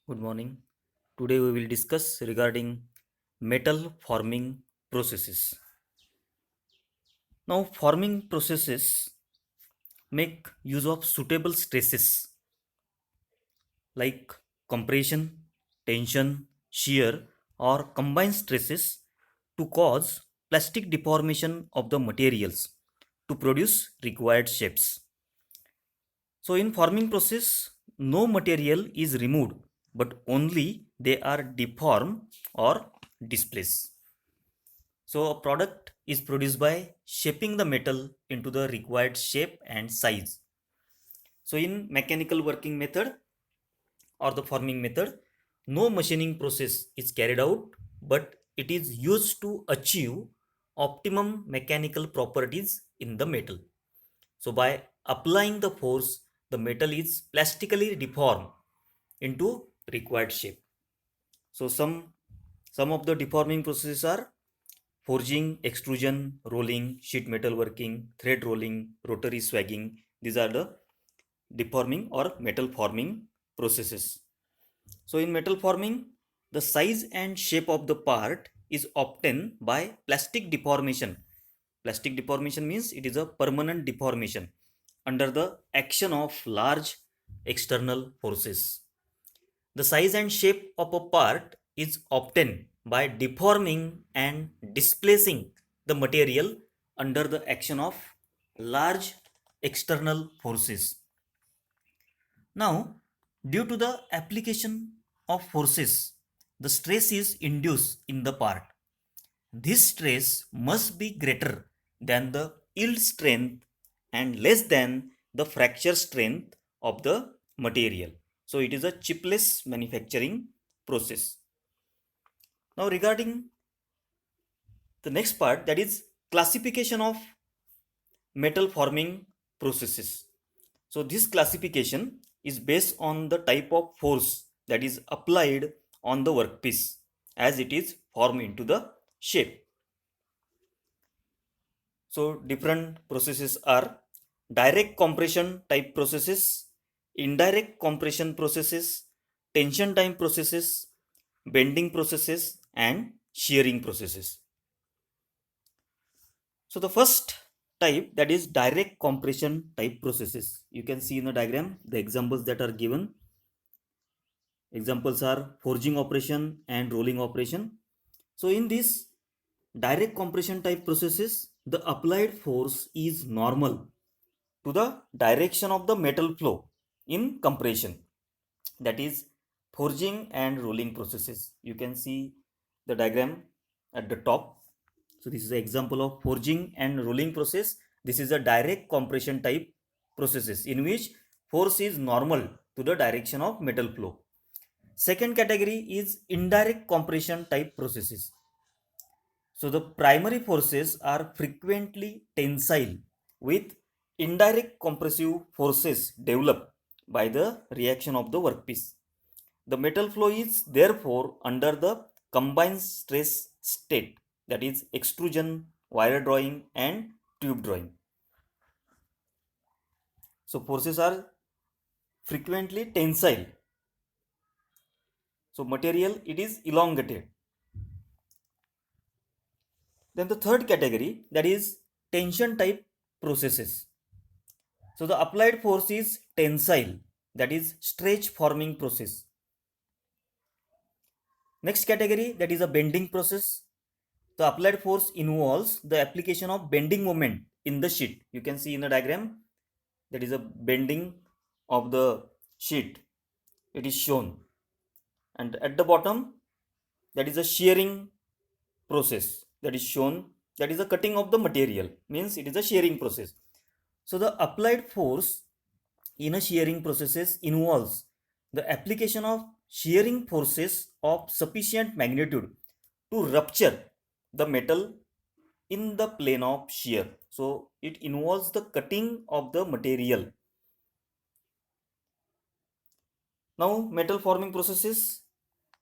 Good morning. Today we will discuss regarding metal forming processes. Now, forming processes make use of suitable stresses like compression, tension, shear, or combined stresses to cause plastic deformation of the materials to produce required shapes. So, in forming process, no material is removed, but only they are deformed or displaced. So a product is produced by shaping the metal into the required shape and size. So in mechanical working method or the forming method, no machining process is carried out, but it is used to achieve optimum mechanical properties in the metal. So by applying the force, the metal is plastically deformed into required shape. So some of the deforming processes are forging, extrusion, rolling, sheet metal working, thread rolling, rotary swagging. These are the deforming or metal forming processes. So in metal forming, the size and shape of the part is obtained by plastic deformation. Plastic deformation means it is a permanent deformation under the action of large external forces. The size and shape of a part is obtained by deforming and displacing the material under the action of large external forces. Now, due to the application of forces, the stress is induced in the part. This stress must be greater than the yield strength and less than the fracture strength of the material. So it is a chipless manufacturing process. Now regarding the next part, that is classification of metal forming processes. So this classification is based on the type of force that is applied on the workpiece as it is formed into the shape. So different processes are direct compression type processes, indirect compression processes, tension time processes, bending processes, and shearing processes. So the first type, that is direct compression type processes. You can see in the diagram the examples that are given. Examples are forging operation and rolling operation. So in this direct compression type processes, the applied force is normal to the direction of the metal flow in compression, that is forging and rolling processes. You can see the diagram at the top. So this is an example of forging and rolling process. This is a direct compression type processes in which force is normal to the direction of metal flow. Second category is indirect compression type processes. So the primary forces are frequently tensile, with indirect compressive forces developed by the reaction of the workpiece. The metal flow is therefore under the combined stress state, that is extrusion, wire drawing, and tube drawing. So forces are frequently tensile. So material, it is elongated. Then the third category, that is tension type processes. So the applied force is tensile, that is stretch forming process. Next category, that is a bending process. The applied force involves the application of bending moment in the sheet. You can see in the diagram, that is a bending of the sheet. It is shown. And at the bottom, that is a shearing process that is shown. That is a cutting of the material, means it is a shearing process. So the applied force in a shearing processes involves the application of shearing forces of sufficient magnitude to rupture the metal in the plane of shear. So it involves the cutting of the material. Now metal forming processes,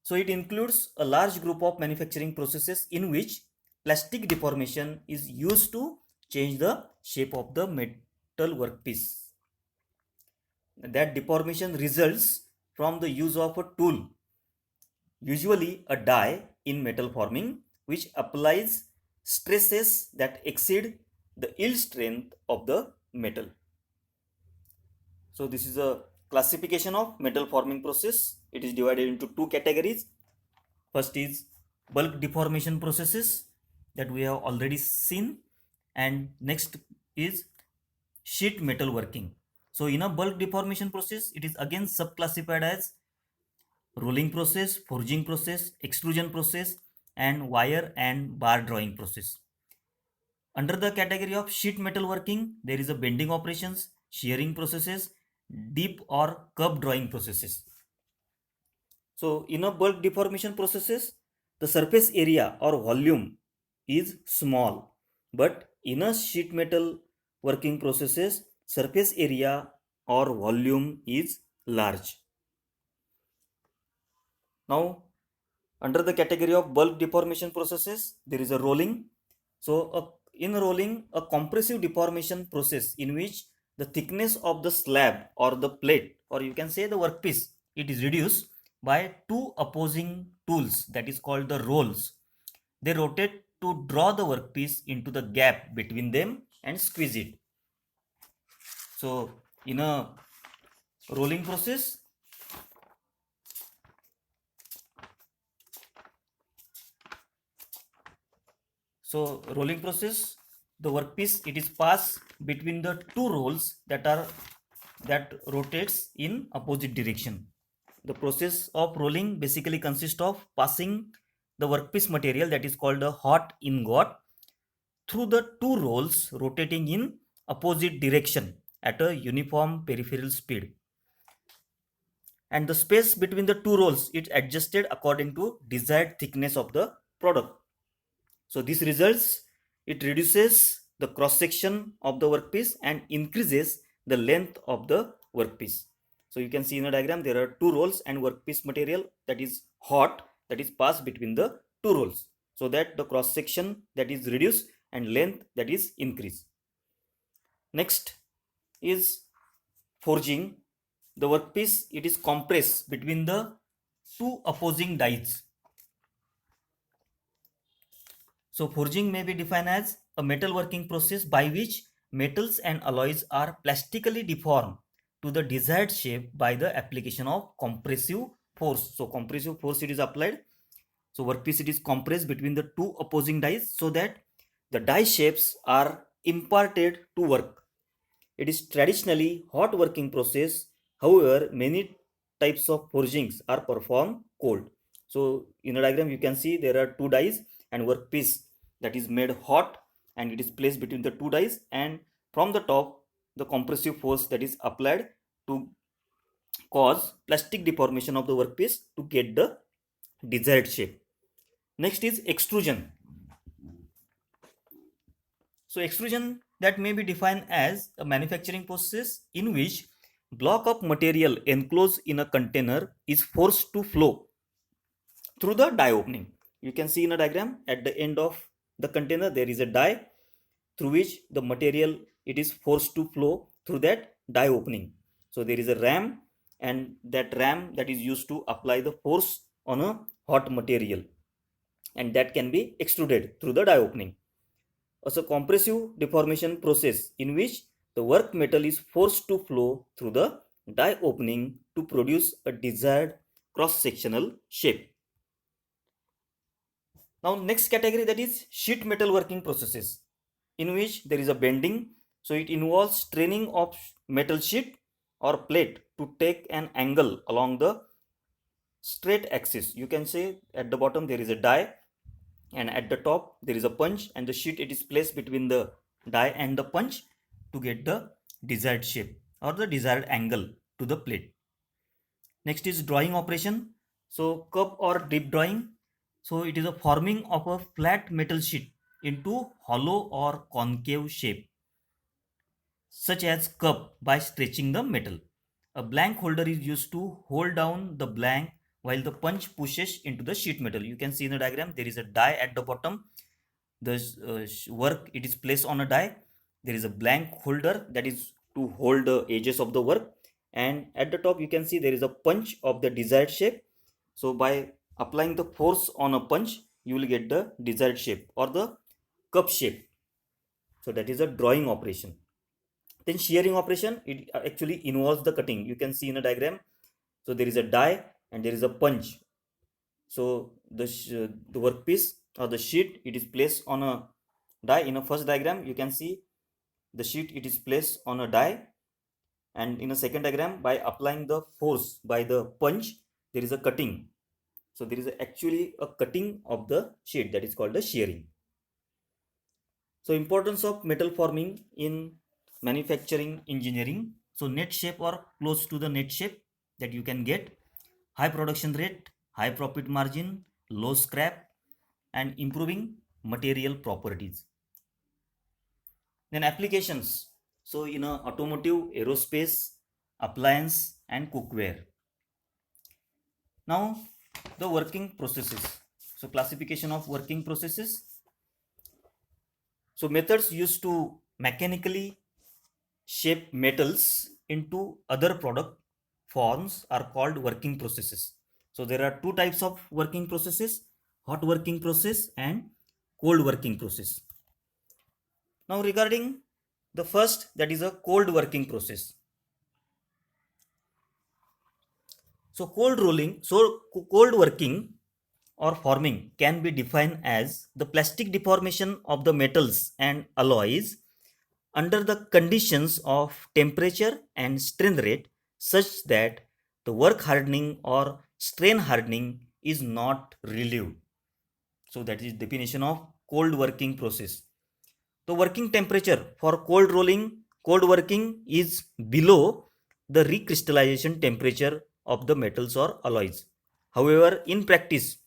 so it includes a large group of manufacturing processes in which plastic deformation is used to change the shape of the metal workpiece. That deformation results from the use of a tool, usually a die in metal forming, which applies stresses that exceed the yield strength of the metal. So this is a classification of metal forming process. It is divided into two categories. First is bulk deformation processes that we have already seen, and next is sheet metal working. So in a bulk deformation process, it is again subclassified as rolling process, forging process, extrusion process, and wire and bar drawing process. Under the category of sheet metal working, there is a bending operations, shearing processes, deep or curve drawing processes. So in a bulk deformation processes, the surface area or volume is small, but in a sheet metal working processes, surface area or volume is large. Now, under the category of bulk deformation processes, there is a rolling. So in rolling, a compressive deformation process in which the thickness of the slab or the plate, or you can say the workpiece, it is reduced by two opposing tools, that is called the rolls. They rotate to draw the workpiece into the gap between them and squeeze it. So in a rolling process, the workpiece, it is passed between the two rolls that rotates in opposite direction. The process of rolling basically consists of passing the workpiece material, that is called a hot ingot, through the two rolls rotating in opposite direction at a uniform peripheral speed. And the space between the two rolls is adjusted according to desired thickness of the product. So this results, it reduces the cross section of the workpiece and increases the length of the workpiece. So you can see in the diagram, there are two rolls and workpiece material that is hot, that is passed between the two rolls, so that the cross section that is reduced and length that is increased. Next is forging. The workpiece, it is compressed between the two opposing dies. So forging may be defined as a metal working process by which metals and alloys are plastically deformed to the desired shape by the application of compressive force. So compressive force, it is applied. So workpiece, it is compressed between the two opposing dies so that the die shapes are imparted to work. It is traditionally hot working process. However, many types of forgings are performed cold. So in a diagram, you can see there are two dies and workpiece that is made hot, and it is placed between the two dies, and from the top the compressive force that is applied to cause plastic deformation of the workpiece to get the desired shape. Next is extrusion. So extrusion, that may be defined as a manufacturing process in which block of material enclosed in a container is forced to flow through the die opening. You can see in a diagram, at the end of the container there is a die through which the material, it is forced to flow through that die opening. So there is a ram, and that ram that is used to apply the force on a hot material, and that can be extruded through the die opening. Also compressive deformation process in which the work metal is forced to flow through the die opening to produce a desired cross-sectional shape. Now next category, that is sheet metal working processes in which there is a bending. So it involves straining of metal sheet or plate to take an angle along the straight axis. You can say at the bottom there is a die, and at the top there is a punch, and the sheet, it is placed between the die and the punch to get the desired shape or the desired angle to the plate. Next is drawing operation. So cup or dip drawing. So it is a forming of a flat metal sheet into hollow or concave shape, such as cup, by stretching the metal. A blank holder is used to hold down the blank while the punch pushes into the sheet metal. You can see in the diagram, there is a die at the bottom. The work, it is placed on a die. There is a blank holder that is to hold the edges of the work, and at the top you can see there is a punch of the desired shape. So by applying the force on a punch, you will get the desired shape or the cup shape. So that is a drawing operation. Then shearing operation, it actually involves the cutting. You can see in a diagram. So there is a die and there is a punch. So the workpiece or the sheet, it is placed on a die. In a first diagram you can see the sheet, it is placed on a die, and in a second diagram, by applying the force by the punch, there is a cutting. So there is actually a cutting of the sheet, that is called the shearing. So importance of metal forming in manufacturing engineering. So net shape or close to the net shape that you can get, high production rate, high profit margin, low scrap, and improving material properties. Then applications. So in a automotive, aerospace, appliance, and cookware. Now the working processes. So classification of working processes. So methods used to mechanically shape metals into other product forms are called working processes. So there are two types of working processes: hot working process and cold working process. Now regarding the first, that is a cold working process. So cold working or forming can be defined as the plastic deformation of the metals and alloys under the conditions of temperature and strain rate such that the work hardening or strain hardening is not relieved. So that is definition of cold working process. The working temperature for cold working is below the recrystallization temperature of the metals or alloys. However, in practice,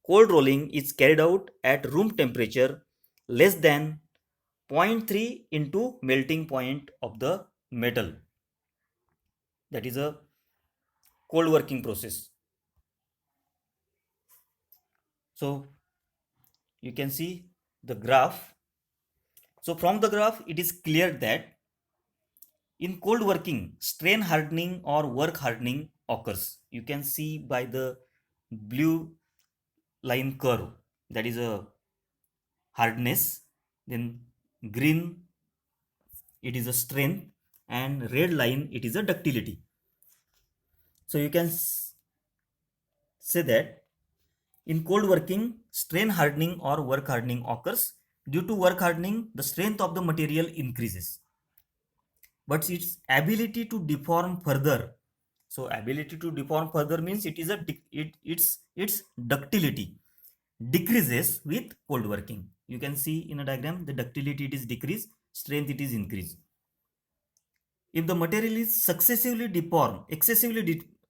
cold rolling is carried out at room temperature less than 0.3 into melting point of the metal. That is a cold working process. So you can see the graph. So from the graph, it is clear that in cold working, strain hardening or work hardening occurs. You can see by the blue line curve, that is a hardness, then green, it is a strength, and red line, it is a ductility. So you can say that in cold working, strain hardening or work hardening occurs. Due to work hardening, the strength of the material increases, but its ability to deform further. So ability to deform further means it is its ductility decreases with cold working. You can see in a diagram the ductility it is decreased, strength it is increased. If the material is excessively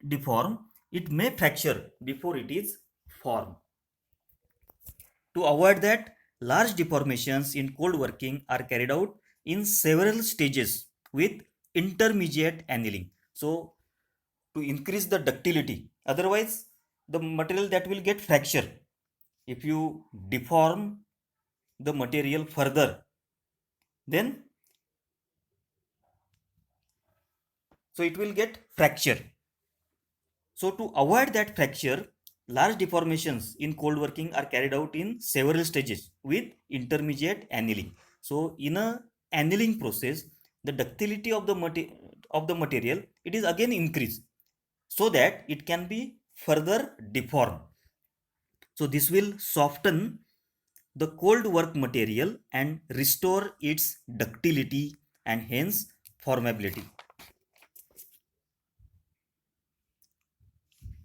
deformed, it may fracture before it is formed. To avoid that, large deformations in cold working are carried out in several stages with intermediate annealing. So to increase the ductility, otherwise the material that will get fracture. If you deform the material further, then so it will get fracture. So to avoid that fracture, large deformations in cold working are carried out in several stages with intermediate annealing. So in a annealing process, the ductility of the material, it is again increased so that it can be further deformed. So this will soften the cold work material and restore its ductility and hence formability.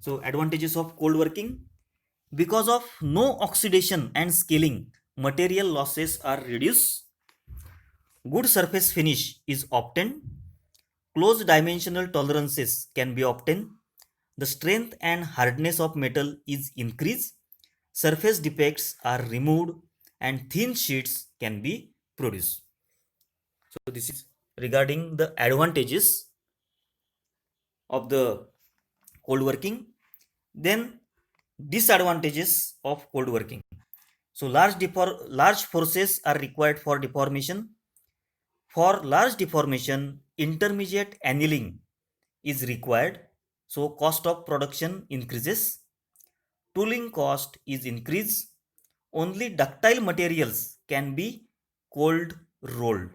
So advantages of cold working: because of no oxidation and scaling, material losses are reduced. Good surface finish is obtained. Close dimensional tolerances can be obtained. The strength and hardness of metal is increased. Surface defects are removed and thin sheets can be produced. So this is regarding the advantages of the cold working. Then disadvantages of cold working. So large forces are required for deformation. For large deformation, intermediate annealing is required, so cost of production increases. Tooling cost is increased. Only ductile materials can be cold rolled.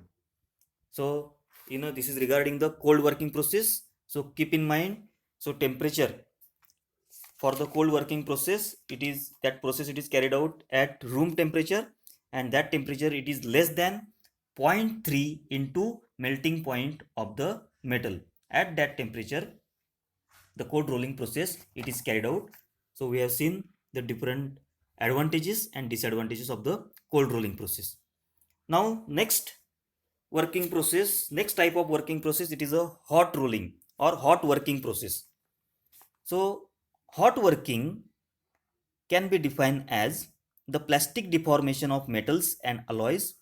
So this is regarding the cold working process. So keep in mind, so temperature for the cold working process, it is carried out at room temperature, and that temperature it is less than zero point 0.3 into melting point of the metal. At that temperature the cold rolling process it is carried out. So we have seen the different advantages and disadvantages of the cold rolling process. Now next type of working process, it is a hot rolling or hot working process. So hot working can be defined as the plastic deformation of metals and alloys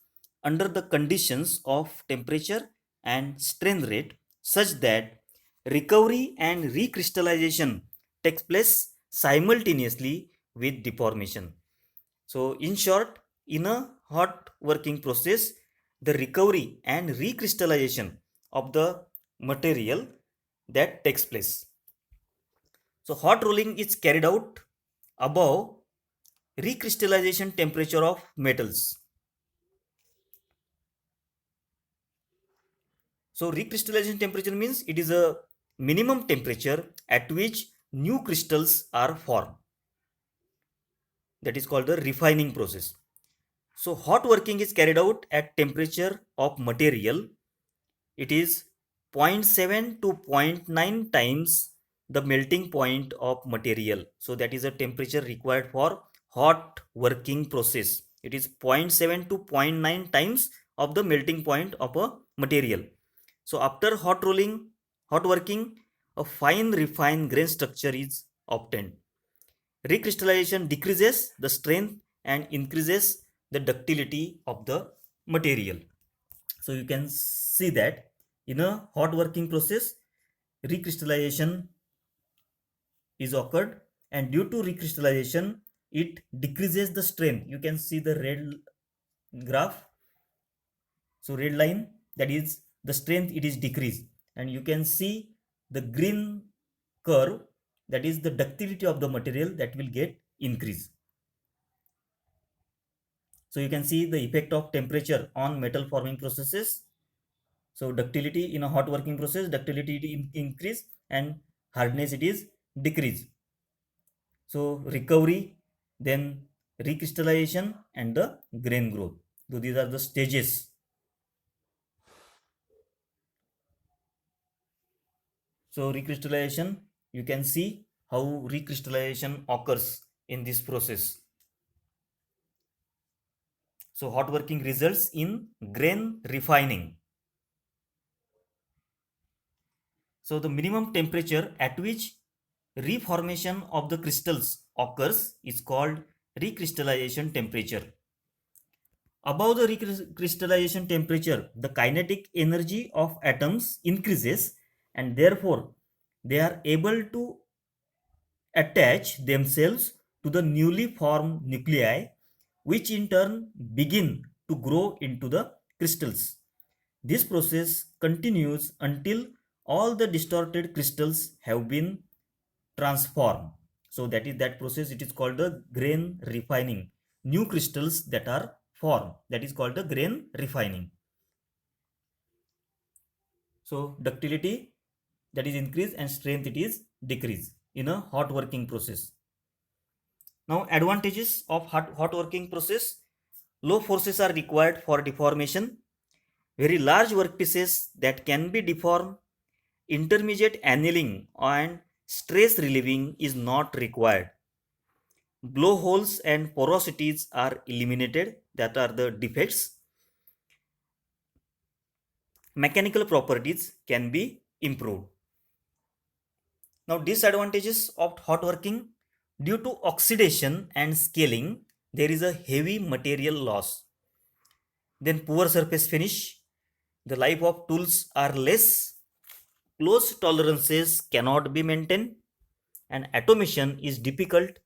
under the conditions of temperature and strain rate, such that recovery and recrystallization takes place simultaneously with deformation. So in short, in a hot working process, the recovery and recrystallization of the material that takes place. So hot rolling is carried out above recrystallization temperature of metals. So recrystallization temperature means it is a minimum temperature at which new crystals are formed. That is called the refining process. So hot working is carried out at temperature of material. It is zero point 0.7 to zero point 0.9 times the melting point of material. So that is a temperature required for hot working process. It is 0.7 to 0.9 times of the melting point of a material. So after hot working, a fine refined grain structure is obtained. Recrystallization decreases the strength and increases the ductility of the material. So you can see that in a hot working process, recrystallization is occurred, and due to recrystallization it decreases the strength. You can see the red graph, so red line, that is the strength it is decreased, and you can see the green curve, that is the ductility of the material that will get increased. So you can see the effect of temperature on metal forming processes. So ductility in a hot working process, ductility increase and hardness it is decrease. So recovery, then recrystallization and the grain growth. So these are the stages. So recrystallization, you can see how recrystallization occurs in this process. So hot working results in grain refining. So the minimum temperature at which reformation of the crystals occurs is called recrystallization temperature. Above the recrystallization temperature, the kinetic energy of atoms increases, and therefore they are able to attach themselves to the newly formed nuclei, which in turn begin to grow into the crystals. This process continues until all the distorted crystals have been transformed. So that process, it is called the grain refining. New crystals that are formed, that is called the grain refining. So ductility that is increased and strength it is decreased in a hot working process. Now advantages of hot working process: low forces are required for deformation, very large workpieces that can be deformed, intermediate annealing and stress relieving is not required. Blowholes and porosities are eliminated, that are the defects. Mechanical properties can be improved. Now disadvantages of hot working: due to oxidation and scaling there is a heavy material loss. Then poor surface finish, the life of tools are less, close tolerances cannot be maintained, and automation is difficult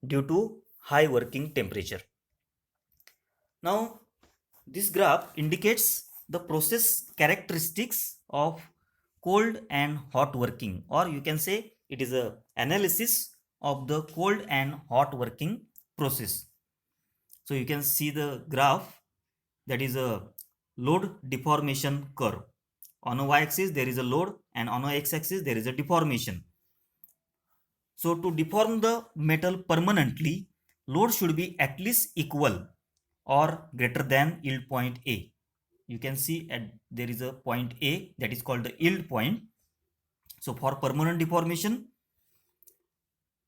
due to high working temperature. Now this graph indicates the process characteristics of cold and hot working, or you can say it is a analysis of the cold and hot working process. So you can see the graph, that is a load deformation curve. On a y-axis there is a load and on a x-axis there is a deformation. So to deform the metal permanently, load should be at least equal or greater than yield point A. You can see there is a point A that is called the yield point. So for permanent deformation,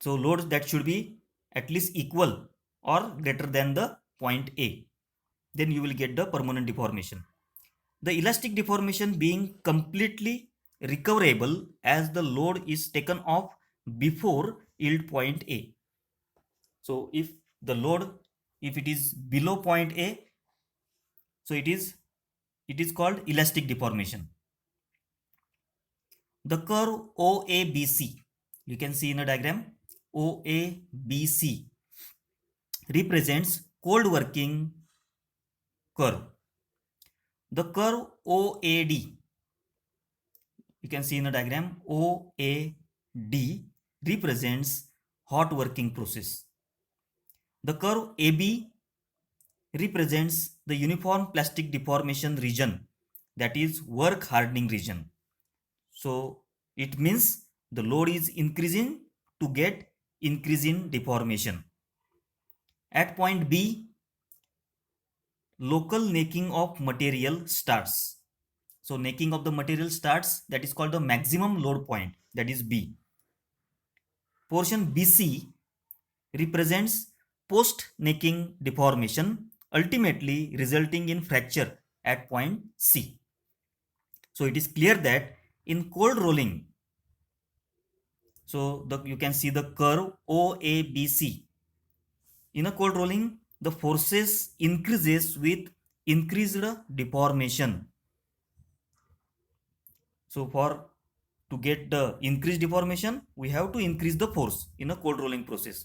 so load that should be at least equal or greater than the point A. Then you will get the permanent deformation. The elastic deformation being completely recoverable as the load is taken off before yield point A. So if the load, if it is below point A, so it is called elastic deformation. The curve OABC, you can see in a diagram, OABC represents cold working curve. The curve OAD, you can see in a diagram, OAD represents hot working process. The curve AB represents the uniform plastic deformation region, that is work hardening region. So it means the load is increasing to get increase in deformation. At point B, local necking of material starts. So necking of the material starts, that is called the maximum load point, that is B. Portion BC represents post necking deformation, ultimately resulting in fracture at point C. So it is clear that in cold rolling, so you can see the curve OABC. In a cold rolling, the forces increases with increased deformation. So to get the increased deformation, we have to increase the force in a cold rolling process.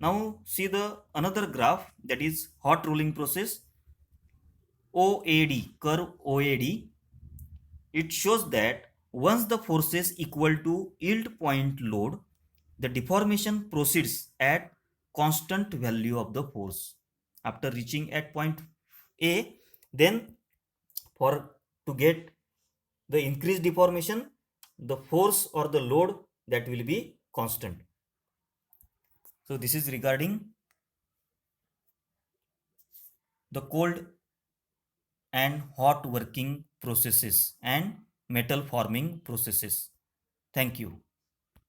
Now see the another graph, that is hot rolling process. OAD, curve OAD, it shows that once the forces equal to yield point load, the deformation proceeds at constant value of the force. After reaching at point A, then to get the increased deformation, the force or the load that will be constant. So this is regarding the cold and hot working processes and metal forming processes. Thank you.